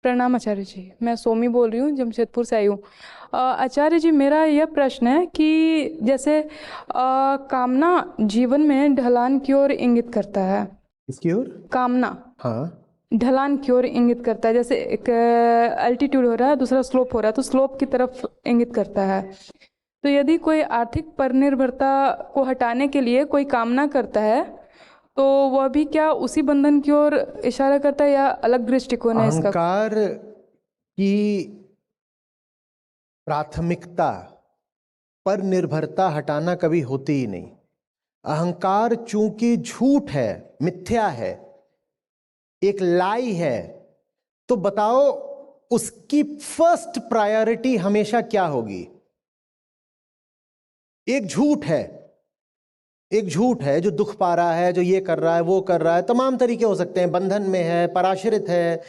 प्रणाम आचार्य जी, मैं सोमी बोल रही हूँ, जमशेदपुर से आई हूँ। आचार्य जी, मेरा यह प्रश्न है कि जैसे कामना जीवन में ढलान की ओर इंगित करता है। किसकी ओर? कामना हाँ, ढलान की ओर इंगित करता है। जैसे एक अल्टीट्यूड हो रहा है, दूसरा स्लोप हो रहा है, तो स्लोप की तरफ इंगित करता है। तो यदि कोई आर्थिक परनिर्भरता को हटाने के लिए कोई कामना करता है, तो वह भी क्या उसी बंधन की ओर इशारा करता है या अलग दृष्टिकोण है इसका? अहंकार की प्राथमिकता पर निर्भरता हटाना कभी होती ही नहीं। अहंकार चूंकि झूठ है, मिथ्या है, एक लाई है, तो बताओ उसकी फर्स्ट प्रायोरिटी हमेशा क्या होगी? एक झूठ है, एक झूठ है जो दुख पा रहा है, जो ये कर रहा है, वो कर रहा है, तमाम तरीके हो सकते हैं, बंधन में है, पराश्रित है,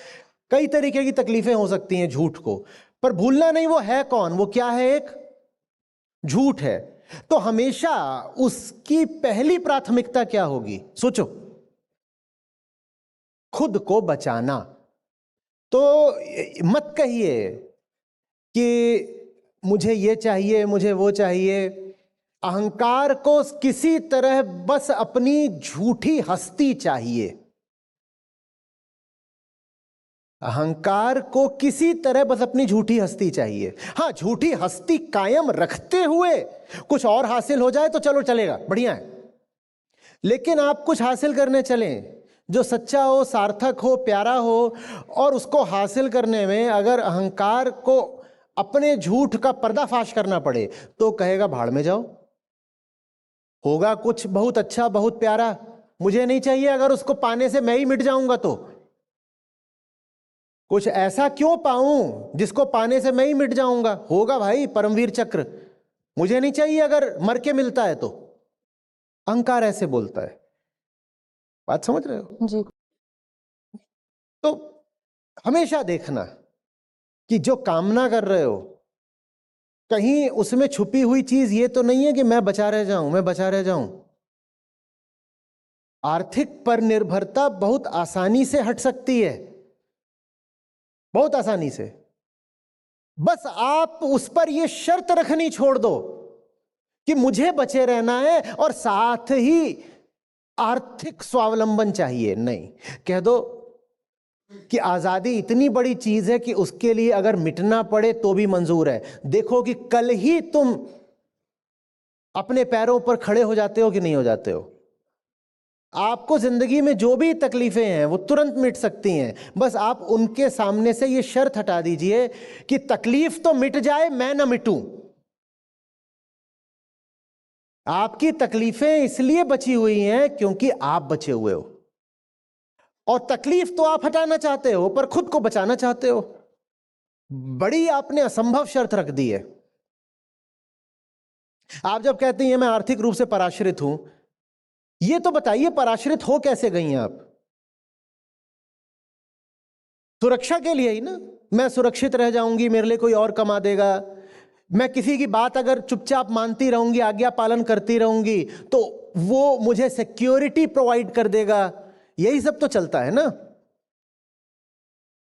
कई तरीके की तकलीफें हो सकती हैं झूठ को। पर भूलना नहीं, वो है कौन? वो क्या है? एक झूठ है। तो हमेशा उसकी पहली प्राथमिकता क्या होगी? सोचो, खुद को बचाना। तो मत कहिए कि मुझे ये चाहिए, मुझे वो चाहिए। अहंकार को किसी तरह बस अपनी झूठी हस्ती चाहिए। अहंकार को किसी तरह बस अपनी झूठी हस्ती चाहिए। हाँ, झूठी हस्ती कायम रखते हुए कुछ और हासिल हो जाए तो चलो, चलेगा, बढ़िया है। लेकिन आप कुछ हासिल करने चलें जो सच्चा हो, सार्थक हो, प्यारा हो, और उसको हासिल करने में अगर अहंकार को अपने झूठ का पर्दाफाश करना पड़े तो कहेगा भाड़ में जाओ। होगा कुछ बहुत अच्छा, बहुत प्यारा, मुझे नहीं चाहिए, अगर उसको पाने से मैं ही मिट जाऊंगा तो कुछ ऐसा क्यों पाऊं जिसको पाने से मैं ही मिट जाऊंगा? होगा भाई परमवीर चक्र, मुझे नहीं चाहिए अगर मर के मिलता है तो। अहंकार ऐसे बोलता है। बात समझ रहे हो? जी। तो हमेशा देखना कि जो कामना कर रहे हो, कहीं उसमें छुपी हुई चीज ये तो नहीं है कि मैं बचा रह जाऊं, मैं बचा रह जाऊं। आर्थिक पर निर्भरता बहुत आसानी से हट सकती है, बहुत आसानी से। बस आप उस पर यह शर्त रखनी छोड़ दो कि मुझे बचे रहना है और साथ ही आर्थिक स्वावलंबन चाहिए। नहीं, कह दो कि आजादी इतनी बड़ी चीज है कि उसके लिए अगर मिटना पड़े तो भी मंजूर है। देखो कि कल ही तुम अपने पैरों पर खड़े हो जाते हो कि नहीं हो जाते हो। आपको जिंदगी में जो भी तकलीफें हैं वो तुरंत मिट सकती हैं, बस आप उनके सामने से ये शर्त हटा दीजिए कि तकलीफ तो मिट जाए, मैं ना मिटूं। आपकी तकलीफें इसलिए बची हुई हैं क्योंकि आप बचे हुए हो, और तकलीफ तो आप हटाना चाहते हो पर खुद को बचाना चाहते हो। बड़ी आपने असंभव शर्त रख दी है। आप जब कहती हैं मैं आर्थिक रूप से पराश्रित हूं, ये तो बताइए पराश्रित हो कैसे गई हैं आप? सुरक्षा के लिए ही ना, मैं सुरक्षित रह जाऊंगी, मेरे लिए कोई और कमा देगा, मैं किसी की बात अगर चुपचाप मानती रहूंगी, आज्ञा पालन करती रहूंगी तो वो मुझे सिक्योरिटी प्रोवाइड कर देगा, यही सब तो चलता है ना।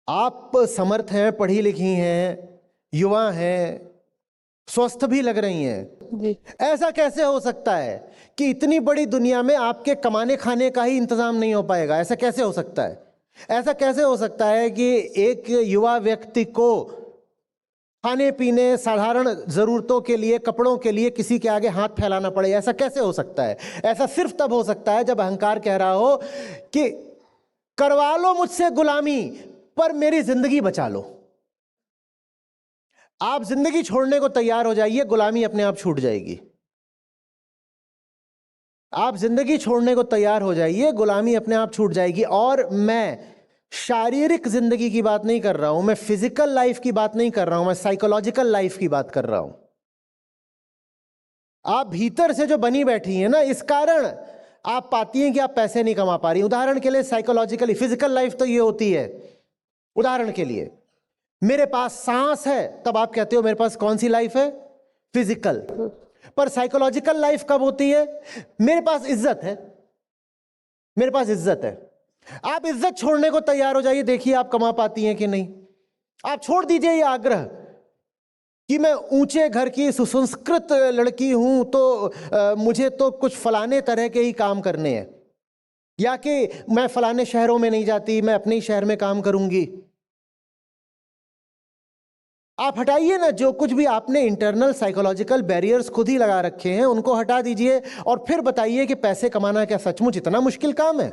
आप समर्थ हैं, पढ़ी लिखी हैं, युवा हैं, स्वस्थ भी लग रही हैं। जी। ऐसा कैसे हो सकता है कि इतनी बड़ी दुनिया में आपके कमाने खाने का ही इंतजाम नहीं हो पाएगा? ऐसा कैसे हो सकता है? ऐसा कैसे हो सकता है कि एक युवा व्यक्ति को खाने पीने, साधारण जरूरतों के लिए, कपड़ों के लिए किसी के आगे हाथ फैलाना पड़े? ऐसा कैसे हो सकता है? ऐसा सिर्फ तब हो सकता है जब अहंकार कह रहा हो कि करवा लो मुझसे गुलामी पर मेरी जिंदगी बचा लो। आप जिंदगी छोड़ने को तैयार हो जाइए, गुलामी अपने आप छूट जाएगी। आप जिंदगी छोड़ने को तैयार हो जाइए, गुलामी अपने आप छूट जाएगी। और मैं शारीरिक जिंदगी की बात नहीं कर रहा हूं, मैं फिजिकल लाइफ की बात नहीं कर रहा हूं, मैं साइकोलॉजिकल लाइफ की बात कर रहा हूं। आप भीतर से जो बनी बैठी है ना, इस कारण आप पाती हैं कि आप पैसे नहीं कमा पा रही। उदाहरण के लिए साइकोलॉजिकली, फिजिकल लाइफ तो ये होती है, उदाहरण के लिए मेरे पास सांस है, तब आप कहते हो मेरे पास कौन सी लाइफ है? फिजिकल। पर साइकोलॉजिकल लाइफ कब होती है? मेरे पास इज्जत है, मेरे पास इज्जत है। आप इज्जत छोड़ने को तैयार हो जाइए, देखिए आप कमा पाती हैं कि नहीं। आप छोड़ दीजिए ये आग्रह कि मैं ऊंचे घर की सुसंस्कृत लड़की हूं तो मुझे तो कुछ फलाने तरह के ही काम करने हैं, या कि मैं फलाने शहरों में नहीं जाती, मैं अपने ही शहर में काम करूंगी। आप हटाइए ना जो कुछ भी आपने इंटरनल साइकोलॉजिकल बैरियर्स खुद ही लगा रखे हैं, उनको हटा दीजिए और फिर बताइए कि पैसे कमाना क्या सचमुच इतना मुश्किल काम है?